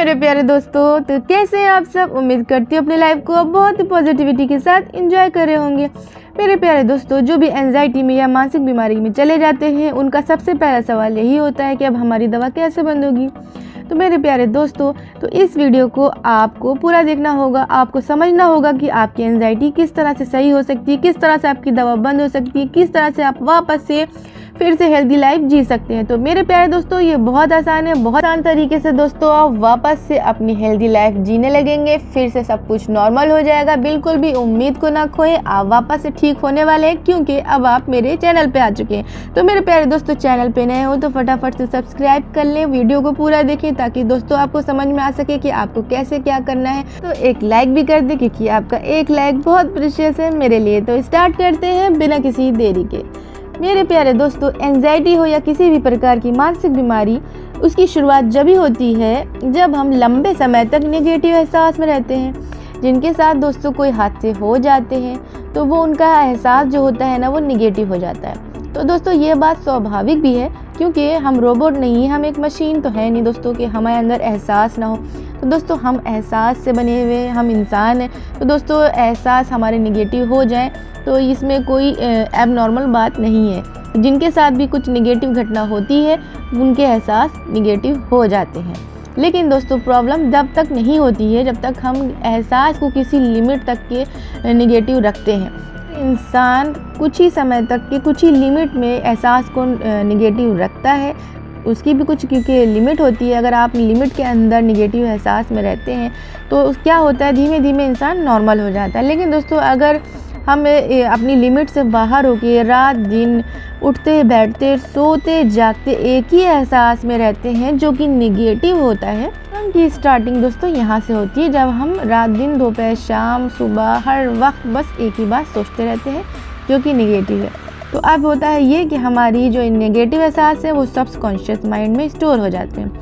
मेरे प्यारे दोस्तों, तो कैसे हैं आप सब। उम्मीद करती हूँ अपनी लाइफ को बहुत ही पॉजिटिविटी के साथ एंजॉय कर रहे होंगे। मेरे प्यारे दोस्तों, जो भी एंजाइटी में या मानसिक बीमारी में चले जाते हैं उनका सबसे पहला सवाल यही होता है कि अब हमारी दवा कैसे बंद होगी। तो मेरे प्यारे दोस्तों, तो इस वीडियो को आपको पूरा देखना होगा। आपको समझना होगा कि आपकी एंजाइटी किस तरह से सही हो सकती है, किस तरह से आपकी दवा बंद हो सकती है, किस तरह से आप वापस से फिर से हेल्दी लाइफ जी सकते हैं। तो मेरे प्यारे दोस्तों, ये बहुत आसान है। बहुत आसान तरीके से दोस्तों आप वापस से अपनी हेल्दी लाइफ जीने लगेंगे। फिर से सब कुछ नॉर्मल हो जाएगा। बिल्कुल भी उम्मीद को ना खोएं, आप वापस से ठीक होने वाले हैं, क्योंकि अब आप मेरे चैनल पे आ चुके हैं। तो मेरे प्यारे दोस्तों, चैनल पे नए हो तो फटाफट से सब्सक्राइब कर लें, वीडियो को पूरा देखें ताकि दोस्तों आपको समझ में आ सके कि आपको कैसे क्या करना है। तो एक लाइक भी कर दें, क्योंकि आपका एक लाइक बहुत प्रेशियस है मेरे लिए। तो स्टार्ट करते हैं बिना किसी देरी के। मेरे प्यारे दोस्तों, एंजाइटी हो या किसी भी प्रकार की मानसिक बीमारी, उसकी शुरुआत जब ही होती है जब हम लंबे समय तक नेगेटिव एहसास में रहते हैं। जिनके साथ दोस्तों कोई हादसे हो जाते हैं तो वो उनका एहसास जो होता है ना, वो नेगेटिव हो जाता है। तो दोस्तों ये बात स्वाभाविक भी है, क्योंकि हम रोबोट नहीं, हम एक मशीन तो है नहीं दोस्तों कि हमारे अंदर एहसास ना हो। तो दोस्तों हम एहसास से बने हुए, हम इंसान हैं। तो दोस्तों एहसास हमारे नेगेटिव हो जाएं तो इसमें कोई एबनॉर्मल बात नहीं है। जिनके साथ भी कुछ नेगेटिव घटना होती है उनके एहसास नेगेटिव हो जाते हैं। लेकिन दोस्तों प्रॉब्लम जब तक नहीं होती है जब तक हम एहसास को किसी लिमिट तक के नेगेटिव रखते हैं। इंसान कुछ ही समय तक के कुछ ही लिमिट में एहसास को नेगेटिव रखता है। उसकी भी कुछ क्योंकि लिमिट होती है। अगर आप लिमिट के अंदर नेगेटिव एहसास में रहते हैं तो क्या होता है, धीमे धीमे इंसान नॉर्मल हो जाता है। लेकिन दोस्तों अगर हम अपनी लिमिट से बाहर होकर रात दिन उठते बैठते सोते जागते एक ही एहसास में रहते हैं जो कि नेगेटिव होता है, की स्टार्टिंग दोस्तों यहाँ से होती है जब हम रात दिन दोपहर शाम सुबह हर वक्त बस एक ही बात सोचते रहते हैं जो कि नेगेटिव है। तो अब होता है ये कि हमारी जो नेगेटिव एहसास है वो सबकॉन्शियस माइंड में स्टोर हो जाते हैं।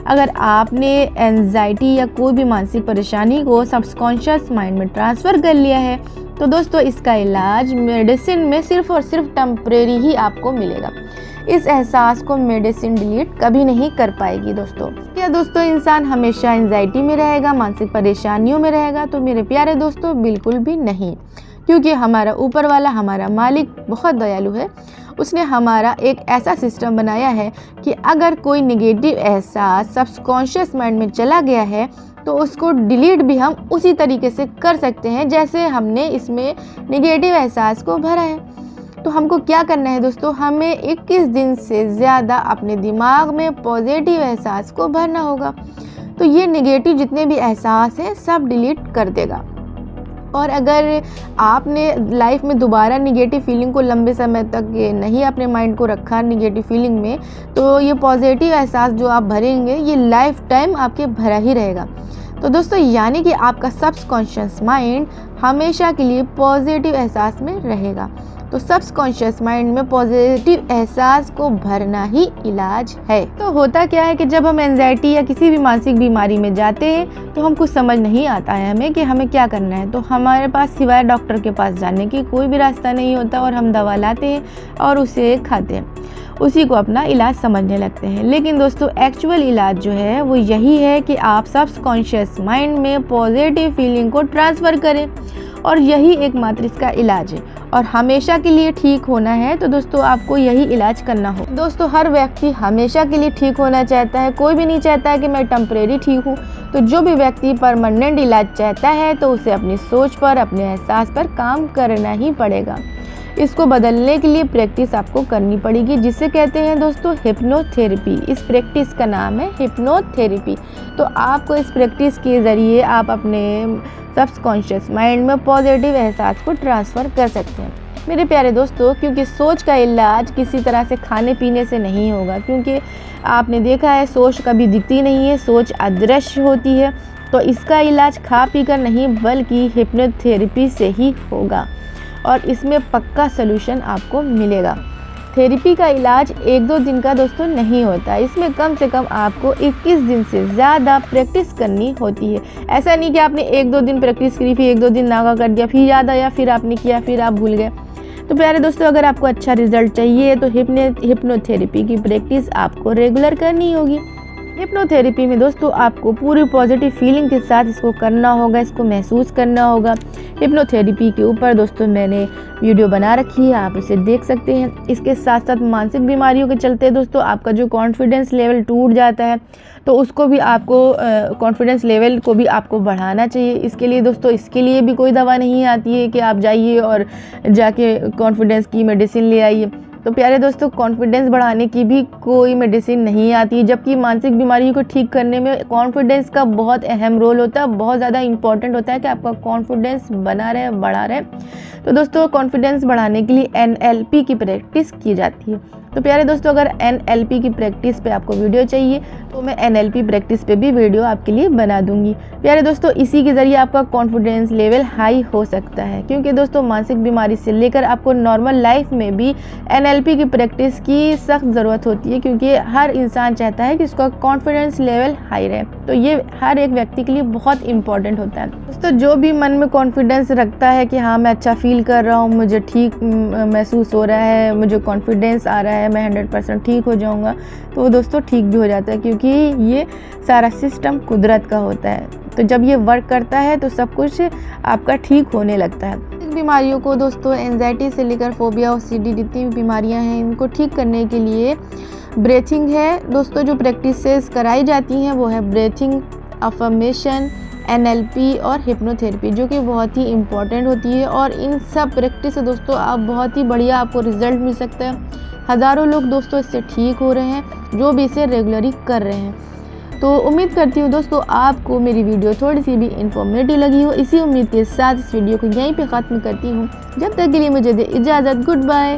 अगर आपने एंजाइटी या कोई भी मानसिक परेशानी को सबकॉन्शियस माइंड में ट्रांसफ़र कर लिया है तो दोस्तों इसका इलाज मेडिसिन में सिर्फ और सिर्फ टेम्परेरी ही आपको मिलेगा। इस एहसास को मेडिसिन डिलीट कभी नहीं कर पाएगी दोस्तों। क्या दोस्तों इंसान हमेशा एंजाइटी में रहेगा, मानसिक परेशानियों में रहेगा? तो मेरे प्यारे दोस्तों बिल्कुल भी नहीं, क्योंकि हमारा ऊपर वाला, हमारा मालिक बहुत दयालु है। उसने हमारा एक ऐसा सिस्टम बनाया है कि अगर कोई नेगेटिव एहसास सबकॉन्शियस माइंड में चला गया है तो उसको डिलीट भी हम उसी तरीके से कर सकते हैं जैसे हमने इसमें नेगेटिव एहसास को भरा है। तो हमको क्या करना है दोस्तों, हमें 21 दिन से ज़्यादा अपने दिमाग में पॉजिटिव एहसास को भरना होगा। तो ये नेगेटिव जितने भी एहसास हैं सब डिलीट कर देगा। और अगर आपने लाइफ में दोबारा निगेटिव फीलिंग को लंबे समय तक नहीं अपने माइंड को रखा निगेटिव फीलिंग में, तो ये पॉजिटिव एहसास जो आप भरेंगे ये लाइफ टाइम आपके भरा ही रहेगा। तो दोस्तों यानी कि आपका सबकॉन्शियस माइंड हमेशा के लिए पॉजिटिव एहसास में रहेगा। तो सबकॉन्शियस माइंड में पॉजिटिव एहसास को भरना ही इलाज है। तो होता क्या है कि जब हम एंजाइटी या किसी भी मानसिक बीमारी में जाते हैं तो हम कुछ समझ नहीं आता है हमें कि हमें क्या करना है। तो हमारे पास सिवाय डॉक्टर के पास जाने की कोई भी रास्ता नहीं होता और हम दवा लाते हैं और उसे खाते हैं, उसी को अपना इलाज समझने लगते हैं। लेकिन दोस्तों एक्चुअल इलाज जो है वो यही है कि आप सबकॉन्शियस माइंड में पॉजिटिव फीलिंग को ट्रांसफ़र करें, और यही एकमात्र इसका इलाज है। और हमेशा के लिए ठीक होना है तो दोस्तों आपको यही इलाज करना हो। दोस्तों हर व्यक्ति हमेशा के लिए ठीक होना चाहता है, कोई भी नहीं चाहता है कि मैं टेम्परेरी ठीक हूँ। तो जो भी व्यक्ति परमानेंट इलाज चाहता है तो उसे अपनी सोच पर, अपने एहसास पर काम करना ही पड़ेगा। इसको बदलने के लिए प्रैक्टिस आपको करनी पड़ेगी, जिसे कहते हैं दोस्तों हिप्नोथेरेपी। इस प्रैक्टिस का नाम है हिप्नोथेरेपी। तो आपको इस प्रैक्टिस के ज़रिए आप अपने सबकॉन्शियस माइंड में पॉजिटिव एहसास को ट्रांसफ़र कर सकते हैं। मेरे प्यारे दोस्तों, क्योंकि सोच का इलाज किसी तरह से खाने पीने से नहीं होगा, क्योंकि आपने देखा है सोच कभी दिखती नहीं है, सोच अदृश्य होती है। तो इसका इलाज खा पी कर नहीं बल्कि हिप्नोथेरेपी से ही होगा, और इसमें पक्का सलूशन आपको मिलेगा। थेरेपी का इलाज 1-2 दिन का दोस्तों नहीं होता, इसमें कम से कम आपको 21 दिन से ज़्यादा प्रैक्टिस करनी होती है। ऐसा नहीं कि आपने 1-2 दिन प्रैक्टिस करी, फिर 1-2 दिन नागा कर दिया, फिर याद आया, फिर आपने किया, फिर आप भूल गए। तो प्यारे दोस्तों अगर आपको अच्छा रिजल्ट चाहिए तो हिप्नोथेरेपी की प्रैक्टिस आपको रेगुलर करनी होगी। हिप्नोथेरेपी में दोस्तों आपको पूरी पॉजिटिव फीलिंग के साथ इसको करना होगा, इसको महसूस करना होगा। हिप्नोथेरेपी के ऊपर दोस्तों मैंने वीडियो बना रखी है, आप इसे देख सकते हैं। इसके साथ साथ मानसिक बीमारियों के चलते दोस्तों आपका जो कॉन्फिडेंस लेवल टूट जाता है, तो उसको भी आपको कॉन्फिडेंस लेवल को भी आपको बढ़ाना चाहिए। इसके लिए दोस्तों, इसके लिए भी कोई दवा नहीं आती है कि आप जाइए और जाके कॉन्फिडेंस की मेडिसिन ले आइए। तो प्यारे दोस्तों, कॉन्फिडेंस बढ़ाने की भी कोई मेडिसिन नहीं आती है, जबकि मानसिक बीमारियों को ठीक करने में कॉन्फिडेंस का बहुत अहम रोल होता है। बहुत ज़्यादा इंपॉर्टेंट होता है कि आपका कॉन्फिडेंस बना रहे, बढ़ा रहे। तो दोस्तों, कॉन्फिडेंस बढ़ाने के लिए NLP की प्रैक्टिस की जाती है। तो प्यारे दोस्तों, अगर NLP की प्रैक्टिस पे आपको वीडियो चाहिए तो मैं NLP प्रैक्टिस पे भी वीडियो आपके लिए बना दूंगी। प्यारे दोस्तों, इसी के ज़रिए आपका कॉन्फिडेंस लेवल हाई हो सकता है, क्योंकि दोस्तों मानसिक बीमारी से लेकर आपको नॉर्मल लाइफ में भी NLP की प्रैक्टिस की सख्त ज़रूरत होती है, क्योंकि हर इंसान चाहता है कि उसका कॉन्फिडेंस लेवल हाई रहे। तो ये हर एक व्यक्ति के लिए बहुत इंपॉर्टेंट होता है। दोस्तों, जो भी मन में कॉन्फिडेंस रखता है कि हाँ मैं अच्छा फील कर रहा हूँ, मुझे ठीक महसूस हो रहा है, मुझे कॉन्फिडेंस आ रहा है, मैं 100% ठीक हो जाऊँगा, तो वो दोस्तों ठीक भी हो जाता है, क्योंकि ये सारा सिस्टम कुदरत का होता है। तो जब ये वर्क करता है तो सब कुछ आपका ठीक होने लगता है। बीमारियों को दोस्तों, एंजाइटी से लेकर फोबिया और OCD जितनी भी बीमारियां हैं, इनको ठीक करने के लिए ब्रीथिंग है दोस्तों। जो प्रैक्टिसेस कराई जाती हैं वो है ब्रीथिंग, अफर्मेशन, NLP और हिप्नोथेरेपी, जो कि बहुत ही इम्पॉर्टेंट होती है। और इन सब प्रैक्टिस से दोस्तों आप बहुत ही बढ़िया आपको रिजल्ट मिल सकता है। हज़ारों लोग दोस्तों इससे ठीक हो रहे हैं, जो भी इसे रेगुलरली कर रहे हैं। तो उम्मीद करती हूँ दोस्तों आपको मेरी वीडियो थोड़ी सी भी इन्फॉर्मेटिव लगी हो। इसी उम्मीद के साथ इस वीडियो को यहीं पे ख़त्म करती हूँ। जब तक के लिए मुझे दे इजाज़त, गुड बाय।